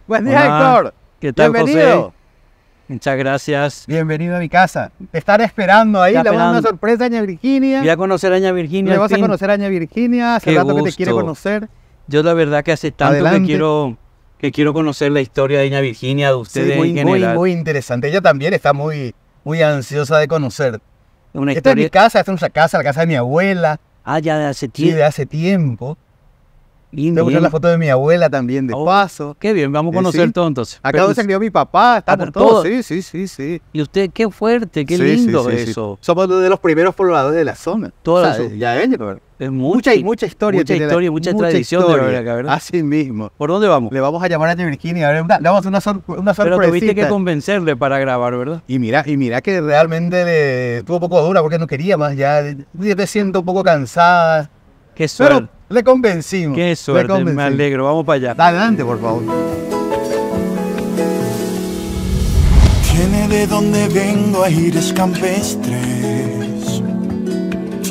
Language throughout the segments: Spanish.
Buen día, Hola, Héctor. ¿qué tal, Bienvenido. José? Muchas gracias. Bienvenido a mi casa. Te estaré esperando ahí. Está Le vamos a dar una esperando. sorpresa a Ña Virginia. Voy a conocer a Ña Virginia. Le al vas a fin. conocer a Ña Virginia. Hace Qué rato que te quiere gusto. conocer. Yo la verdad que hace tanto Adelante. que quiero conocer la historia de Ña Virginia, de Sí, ustedes en general. muy interesante. Ella también está muy ansiosa de conocer. Una Esta es mi historia. casa, esta es nuestra casa, la casa de mi abuela. Ah, ya de hace Sí, tiempo. de hace tiempo. Bien, Te voy a mostrar bien. la foto de mi abuela también, de Oh, paso. Qué bien, vamos a conocer Sí. todo entonces. Acá Pero- donde se crió mi papá, estamos pero todos. todo. Sí. Y usted, qué fuerte, qué Sí, lindo sí, sí. eso. Somos de los primeros pobladores de la zona. Toda O sea, la- ya ella, pero Es mucha historia. mucha tiene historia, mucha tradición de la historia. verdad, ¿verdad? Así mismo. ¿Por dónde vamos? Le vamos a llamar a Ña Virginia. Le vamos a hacer una Pero tuviste que sorpresita. convencerle para grabar, ¿verdad? Y mira que realmente estuvo un poco dura porque no quería más. Ya te siento un poco cansada. Qué suerte. Pero le convencimos. Qué le suerte, me convencimos. alegro. Vamos para allá. Adelante, por favor. Tiene de donde vengo aires campestres.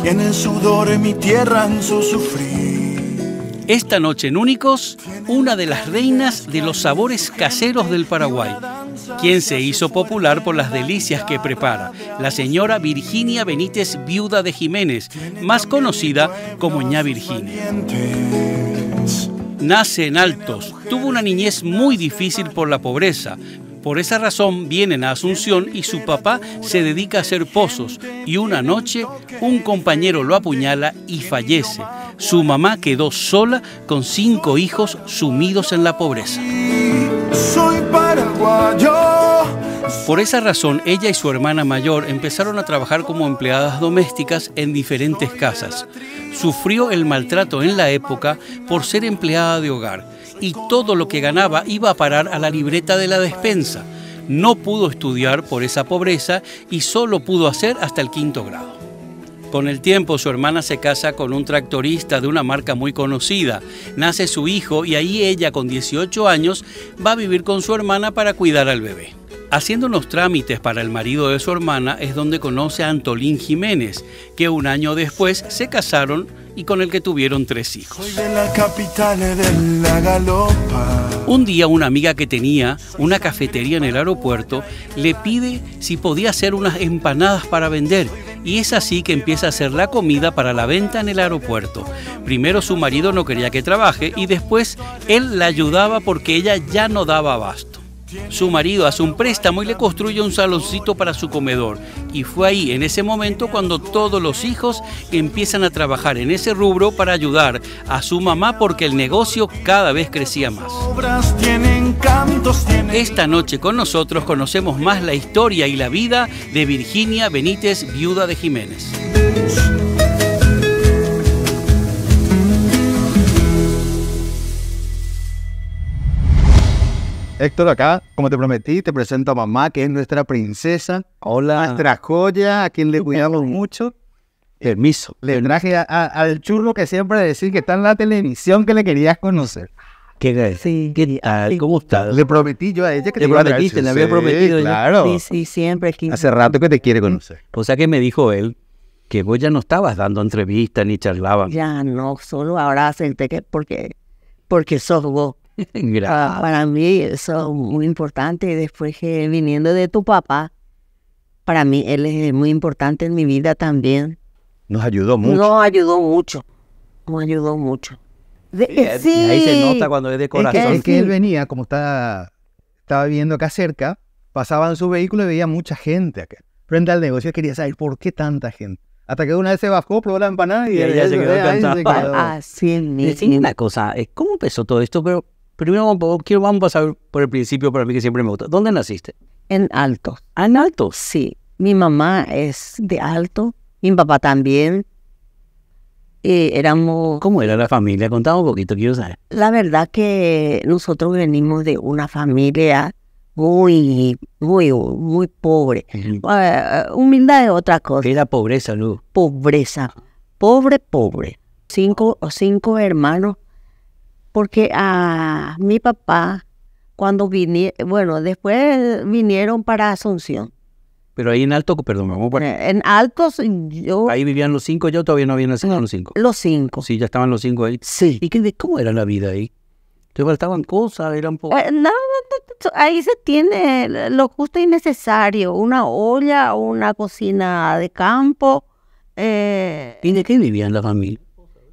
Tiene el sudor en mi tierra en su sufrir. Esta noche en Únicos, una de las reinas de los sabores caseros del Paraguay, quien se hizo popular por las delicias que prepara, la señora Virginia Benítez, viuda de Jiménez, más conocida como Ña Virginia. Nace en Altos, tuvo una niñez muy difícil por la pobreza. Por esa razón vienen a Asunción y su papá se dedica a hacer pozos y una noche un compañero lo apuñala y fallece. Su mamá quedó sola con 5 hijos sumidos en la pobreza. Soy paraguayo. Por esa razón, ella y su hermana mayor empezaron a trabajar como empleadas domésticas en diferentes casas. Sufrió el maltrato en la época por ser empleada de hogar y todo lo que ganaba iba a parar a la libreta de la despensa. No pudo estudiar por esa pobreza y solo pudo hacer hasta el 5º grado. Con el tiempo, su hermana se casa con un tractorista de una marca muy conocida. Nace su hijo y ahí ella, con 18 años, va a vivir con su hermana para cuidar al bebé. Haciendo unos trámites para el marido de su hermana es donde conoce a Antolín Jiménez, que un año después se casaron y con el que tuvieron 3 hijos. Soy de la capital de la galopa. Un día una amiga que tenía una cafetería en el aeropuerto le pide si podía hacer unas empanadas para vender y es así que empieza a hacer la comida para la venta en el aeropuerto. Primero su marido no quería que trabaje y después él la ayudaba porque ella ya no daba abasto. Su marido hace un préstamo y le construye un saloncito para su comedor. Y fue ahí, en ese momento, cuando todos los hijos empiezan a trabajar en ese rubro para ayudar a su mamá porque el negocio cada vez crecía más. Obras tienen cantos, tienen... Esta noche con nosotros conocemos más la historia y la vida de Virginia Benítez, viuda de Jiménez. Héctor, acá, como te prometí, te presento a mamá, que es nuestra princesa. Hola. Nuestra joya, a quien le cuidamos mucho. Permiso. Le traje al churro que siempre decir que está en la televisión que le querías conocer. ¿Qué tal? ¿Cómo estás? Le prometí yo a ella que Le te iba a traer. prometiste, le había Sí, prometido ya. claro. Sí, siempre. Hace rato que te quiere conocer. O sea que me dijo él que vos ya no estabas dando entrevistas ni charlaban. Ya no, solo ahora acepté que porque sos vos. Gracias. Para mí eso es muy importante. Y después que viniendo de tu papá, para mí él es muy importante en mi vida también. Nos ayudó mucho. Nos ayudó mucho. Nos ayudó mucho. Y ahí se nota cuando es de corazón. Es que él venía, como estaba viviendo acá cerca, pasaba en su vehículo y veía mucha gente acá. Frente al negocio quería saber por qué tanta gente. Hasta que una vez se bajó, probó la empanada y Y ella se quedó ahí se encantada. quedó. Así es Decime mismo. una cosa, ¿cómo empezó todo esto? Pero primero vamos a pasar por el principio para mí que siempre me gusta. ¿Dónde naciste? En Alto. Ah, en Altos. Sí. Mi mamá es de Alto. Mi papá también. Éramos... ¿Cómo era la familia? Contame un poquito, quiero saber. La verdad que nosotros venimos de una familia muy pobre. Humildad es otra cosa. ¿Qué era pobreza, Lu? Pobreza. Pobre. Cinco hermanos. Porque a mi papá, cuando después vinieron para Asunción. Pero ahí en Alto, perdón, vamos por... En Altos, yo... Ahí vivían los 5, yo todavía no había nacido los 5. Los 5. Sí, ya estaban los 5 ahí. Sí. ¿Y cómo era la vida ahí? ¿Te faltaban cosas? Era un poco... No, ahí se tiene lo justo y necesario, una olla, una cocina de campo, ¿Y de qué vivían la familia?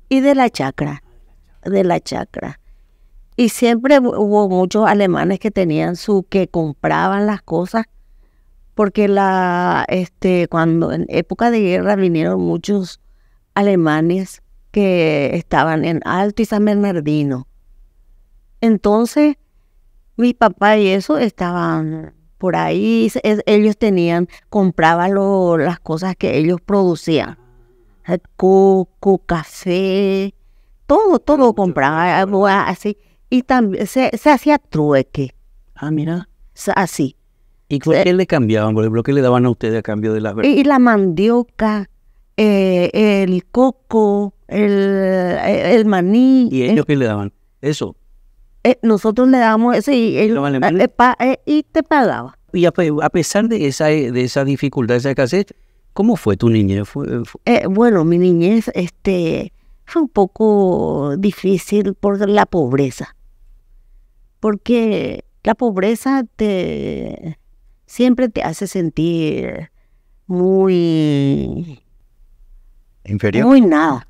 y de la chacra. Y siempre hubo muchos alemanes que tenían que compraban las cosas, porque cuando en época de guerra vinieron muchos alemanes que estaban en Alto y San Bernardino. Entonces, mi papá y eso estaban por ahí, ellos compraban las cosas que ellos producían. Coco, café, todo compraba, agua, así. Y también se hacía trueque, Ah, mira. así. ¿Y qué le cambiaban? Por ejemplo, ¿qué le daban a ustedes a cambio de las verduras? Y la mandioca, el coco, el maní. ¿Y ellos qué le daban? Eso. Nosotros le dábamos eso y ellos, ¿Los alemanes? y te pagaba. Y a pesar de esa dificultad, esa escasez, ¿cómo fue tu niñez? Bueno, mi niñez fue un poco difícil por la pobreza. Porque la pobreza siempre te hace sentir muy Inferior. Muy nada.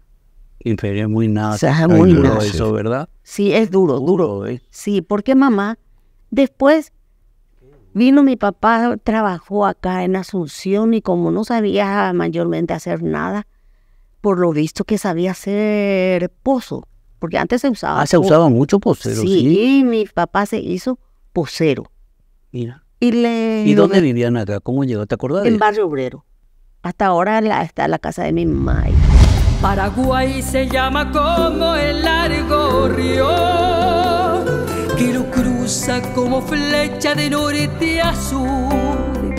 Inferior, muy nada. O sea, Ay, muy duro nada. eso, ¿verdad? Sí, es duro. ¿eh? Sí, porque mamá, después vino mi papá, trabajó acá en Asunción y como no sabía mayormente hacer nada, por lo visto que sabía hacer pozo, porque antes se usaba. Ah, se usaba mucho posero, Sí, sí. y mi papá se hizo posero. Mira. ¿Y ¿Y dónde vivían acá? ¿Cómo llegó? ¿Te acordás? En Barrio Obrero. Hasta ahora está la casa de mi mamá ahí. Paraguay se llama como el largo río que lo cruza como flecha de norte a sur,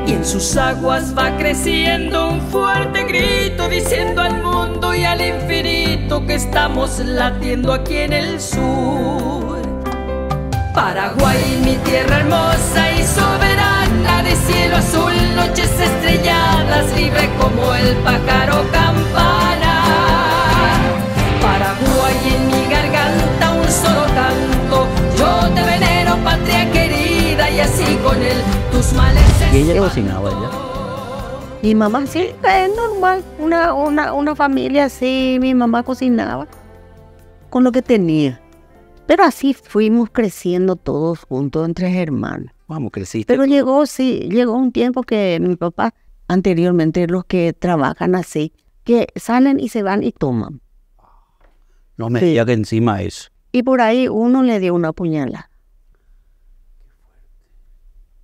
y en sus aguas va creciendo un fuerte grito diciendo al mundo y al infinito que estamos latiendo aquí en el sur. Paraguay, mi tierra hermosa y soberana, de cielo azul, noches estrelladas, libre como el pájaro campana. Paraguay, en mi garganta un solo canto, yo te venero, patria querida, y así con él tus males. ¿Y ella cocinaba ya? Mi mamá sí, es normal, una familia así, mi mamá cocinaba con lo que tenía. Pero así fuimos creciendo todos juntos entre hermanos. Vamos, creciste. Pero llegó un tiempo que mi papá, anteriormente los que trabajan así, que salen y se van y toman. No me Sí. diga que encima eso. Y por ahí uno le dio una puñalada.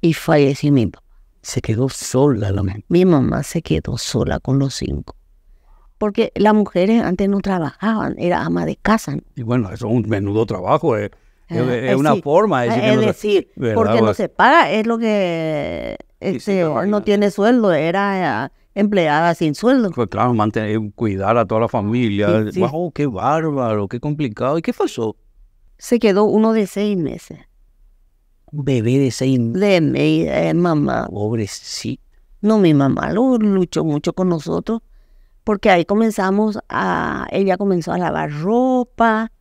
Y falleció mi papá. Se quedó sola la mamá. Mi mamá se quedó sola con los 5. Porque las mujeres antes no trabajaban, era ama de casa. Y bueno, eso es un menudo trabajo. Es una Sí. forma de decir que Es no se- decir, ¿verdad? porque no se paga, es lo que sí, no tiene sueldo, era empleada sin sueldo. Pues claro, cuidar a toda la familia. Sí, sí. Wow, qué bárbaro, qué complicado. ¿Y qué pasó? Se quedó uno de 6 meses. Un bebé de 6 meses. De mamá. Pobrecito. No, mi mamá luchó mucho con nosotros, porque ahí ella comenzó a lavar ropa,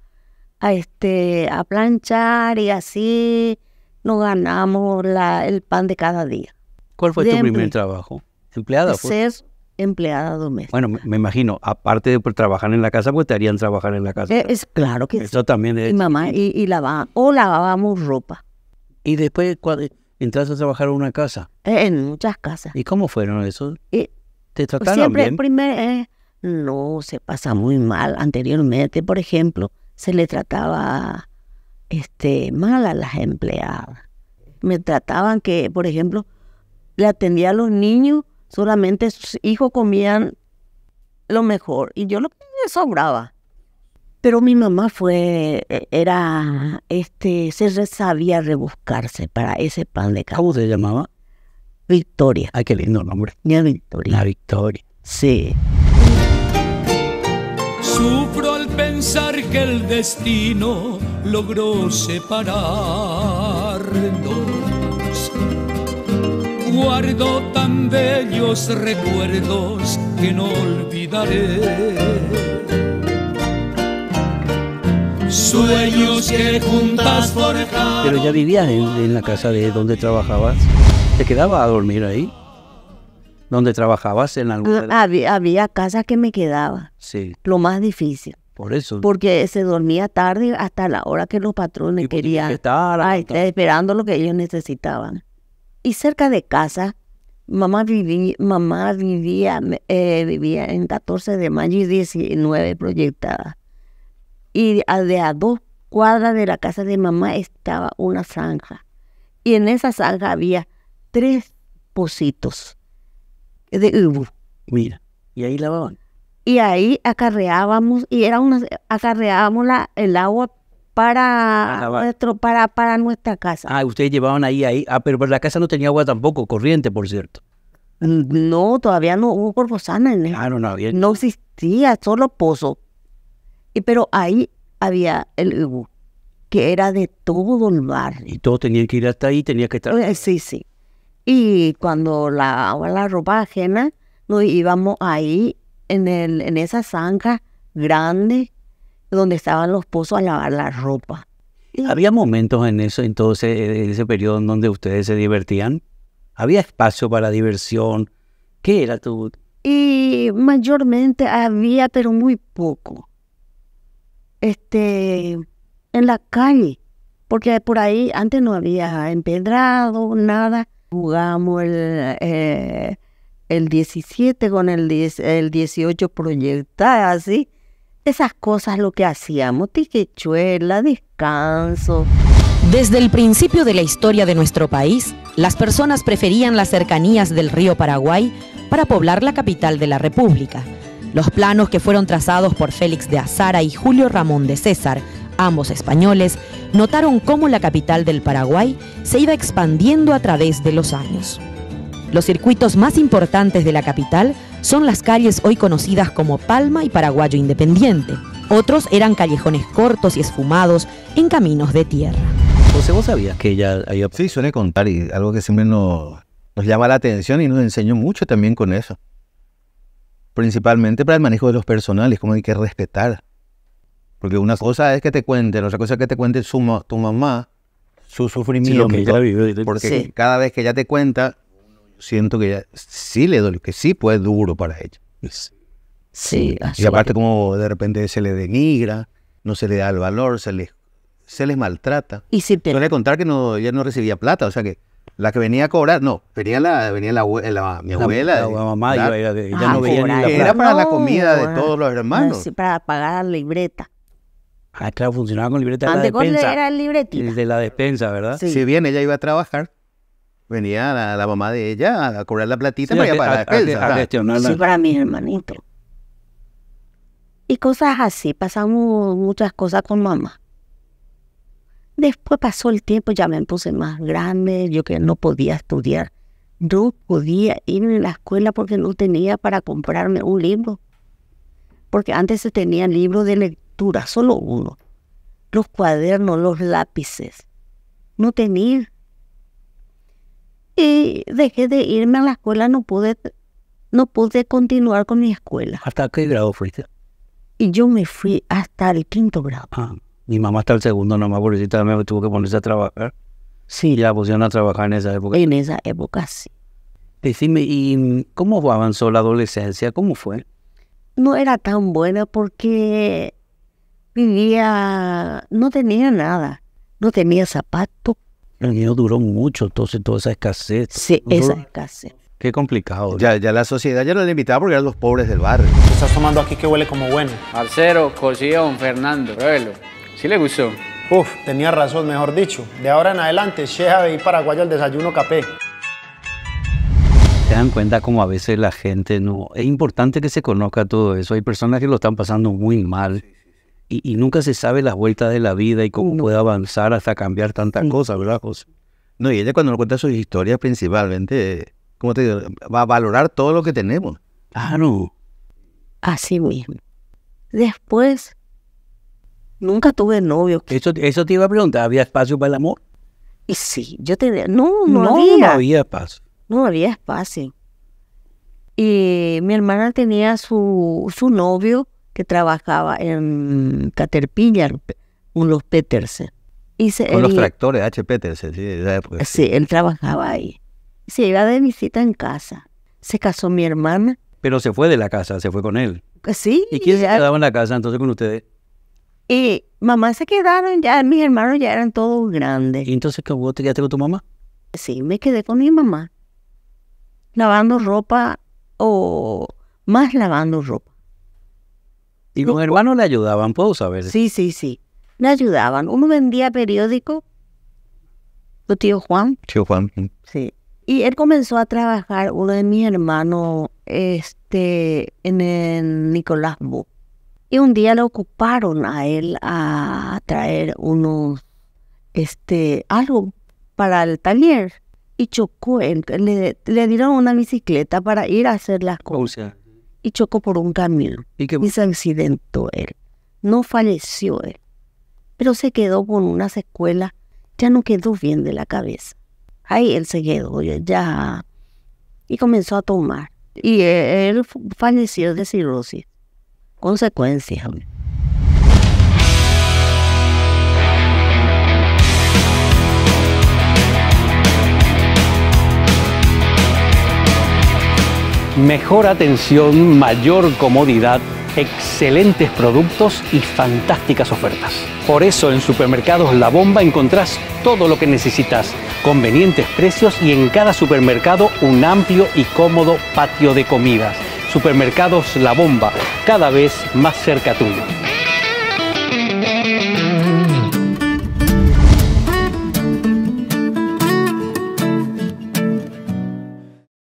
a planchar, y así nos ganamos el pan de cada día. ¿Cuál fue De tu primer emple- trabajo? ¿Empleada? Pues? Ser empleada doméstica. Bueno, me imagino, aparte de trabajar en la casa, pues te harían trabajar en la casa. Es claro que sí. Eso también es... Mi mamá y lavábamos ropa Y después, cuando entraste a trabajar en una casa, en muchas casas. ¿y cómo fueron eso? Y ¿Te trataron siempre, bien? no se pasa muy mal. Anteriormente, por ejemplo, se le trataba mal a las empleadas. Me trataban que, por ejemplo, le atendía a los niños, solamente sus hijos comían lo mejor y yo lo que me sobraba. Pero mi mamá sabía rebuscarse para ese pan de cada. ¿Cómo se llamaba? Victoria, Ay, qué lindo nombre. niña Victoria. La Victoria. Sí. Sufro al pensar que el destino logró separarnos. Guardo tan bellos recuerdos que no olvidaré. sueños que juntas forjaron. Pero ya vivías en la casa de donde trabajabas. ¿Te quedabas a dormir ahí? ¿Donde trabajabas en alguna? Había casas que me quedaba, Sí, lo más difícil, por eso. porque se dormía tarde hasta la hora que los patrones Y querían estar estar esperando lo que ellos necesitaban. Y cerca de casa, mamá vivía en 14 de mayo y 19 proyectada. Y de a 2 cuadras de la casa de mamá estaba una zanja. Y en esa zanja había 3 pocitos de ubu. Mira, y ahí lavaban. Y ahí acarreábamos, el agua para nuestra casa. Ah, ustedes llevaban ahí. Ah, pero la casa no tenía agua tampoco, corriente, por cierto. No, todavía no hubo Corposana en Claro, no había. No existía, solo pozo. Pero ahí había el ubu, que era de todo el barrio. Y todos tenían que ir hasta ahí, tenía que estar. Sí, sí. Y cuando lavaba la ropa ajena, nos íbamos ahí en esa zanja grande donde estaban los pozos a lavar la ropa. ¿Había momentos en ese periodo en donde ustedes se divertían? ¿Había espacio para diversión? ¿Qué era tu...? Y mayormente había, pero muy poco. En la calle, porque por ahí antes no había empedrado, nada. Jugamos el 17 con el 18 proyectadas, así. Esas cosas lo que hacíamos, tiquechuela, descanso. Desde el principio de la historia de nuestro país, las personas preferían las cercanías del río Paraguay para poblar la capital de la República. Los planos que fueron trazados por Félix de Azara y Julio Ramón de César, ambos españoles, notaron cómo la capital del Paraguay se iba expandiendo a través de los años. Los circuitos más importantes de la capital son las calles hoy conocidas como Palma y Paraguayo Independiente. Otros eran callejones cortos y esfumados en caminos de tierra. José, ¿vos sabías que ella había... Sí, suele contar y algo que siempre nos llama la atención y nos enseñó mucho también con eso. Principalmente para el manejo de los personales, como hay que respetar. Porque una cosa es que te cuenten, otra cosa es que te cuente tu mamá, su sufrimiento. Sí, lo que ella vivió. Porque Sí. cada vez que ella te cuenta, siento que ella sí le duele, que sí pues duro para ella. Sí, Y así. aparte como de repente se le denigra, no se le da el valor, se les maltrata. Y si te... Suele contar que ella no recibía plata, o sea que la que venía a cobrar, no, venía mi abuela. La mamá claro, ella no veía ni la cobrar. que plata. era para la No, comida de bueno, todos los hermanos. Sí, para pagar la libreta. Ah, claro, funcionaba con libreta de la Antes con despensa. era el libretita. De la despensa, ¿verdad? Sí. Si bien ella iba a trabajar, venía la mamá de ella a cobrar la platita Sí, para ir para la despensa. a ¿verdad? gestionarla. Sí, para mis hermanitos. Y cosas así, pasamos muchas cosas con mamá. Después pasó el tiempo, ya me puse más grande, yo que no podía estudiar. No podía ir a la escuela porque no tenía para comprarme un libro. Porque antes se tenían libros de lectura, solo uno. Los cuadernos, los lápices. No tenía. Y dejé de irme a la escuela, no pude continuar con mi escuela. ¿Hasta qué grado fuiste? Y yo me fui hasta el 5º grado. Ah, mi mamá hasta el segundo nomás, pobrecita, me tuvo que ponerse a trabajar. Sí, Y la pusieron a trabajar en esa época. en esa época sí. Decime, ¿y cómo avanzó la adolescencia? ¿Cómo fue? No era tan buena porque no tenía nada. No tenía zapatos. El niño duró mucho, entonces toda esa escasez. Sí, Duró- esa escasez. Qué complicado. Ya la sociedad ya no le invitaba porque eran los pobres del barrio. ¿Qué estás tomando aquí que huele como bueno? Parcero, cocillón, Fernando, pruébelo. ¿Sí le gustó? Uf, tenía razón, mejor dicho. De ahora en adelante, cheja y paraguayo al desayuno capé. Se dan cuenta como a veces la gente no... Es importante que se conozca todo eso. Hay personas que lo están pasando muy mal y nunca se sabe las vueltas de la vida y cómo puede avanzar hasta cambiar tantas cosas, ¿verdad, José? No, y ella cuando nos cuenta sus historias principalmente, como te digo, va a valorar todo lo que tenemos. Claro. Así mismo. Después, nunca tuve novio. Eso te iba a preguntar, ¿había espacio para el amor? Y sí, yo tenía... No había. No había espacio. No había espacio. Y mi hermana tenía su novio que trabajaba en Caterpillar, Los Petersen. Con los tractores H. Petersen, sí, de esa época. Sí, él trabajaba ahí. Se iba de visita en casa. Se casó mi hermana. Pero se fue de la casa, se fue con él. Sí. ¿Y quién se quedaba en la casa entonces con ustedes? Y mamá se quedaron ya, mis hermanos ya eran todos grandes. ¿Y entonces vos te quedaste con tu mamá? Sí, me quedé con mi mamá. Lavando ropa o más lavando ropa. ¿Y los hermanos le ayudaban? ¿Puedo saber? Sí, sí, sí. Me ayudaban. Uno vendía periódico. Tu tío Juan. Tío Juan. Sí. Y él comenzó a trabajar, uno de mis hermanos, en el Nicolás Bu. Y un día le ocuparon a él a traer unos, algo para el taller. Y chocó él. Le dieron una bicicleta para ir a hacer las cosas. Y chocó por un camión. Y se accidentó él. No falleció él. Pero se quedó con una secuela. Ya no quedó bien de la cabeza. Ahí él se quedó ya. Y comenzó a tomar. Y él falleció de cirrosis. Consecuencias. Mejor atención, mayor comodidad, excelentes productos y fantásticas ofertas. Por eso en Supermercados La Bomba encontrás todo lo que necesitas, convenientes precios y en cada supermercado un amplio y cómodo patio de comidas. Supermercados La Bomba, cada vez más cerca tuyo.